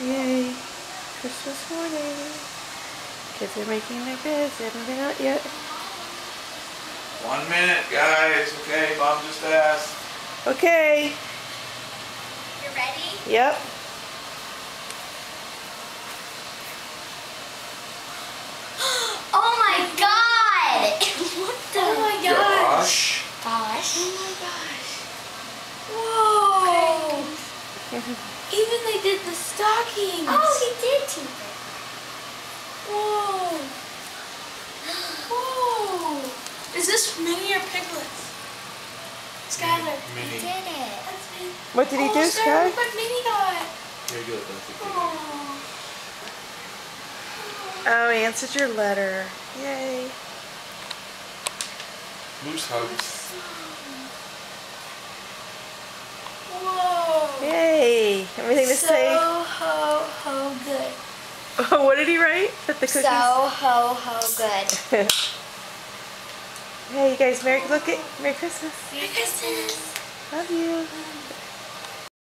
Yay. Christmas morning. Kids are making their beds. They haven't been out yet. 1 minute, guys. Okay, Mom just asked. Okay. You ready? Yep. Oh my god! What the? Oh my Gosh. Gosh. Oh my gosh. Whoa. Even they did the stockings. Oh, he did too. Whoa. Whoa. Is this Minnie or Piglets? Skylar. He Mini. did it. That's me. What did he do, Skylar, Sky? look what Minnie got. Here you go, Betsy. Oh. Oh, he answered your letter. Yay. Moose hugs. Whoa. Yay. Everything to So say? ho good. What did he write? That the cookies? So ho good. Hey, you guys, Merry Christmas. Merry Christmas. Love you.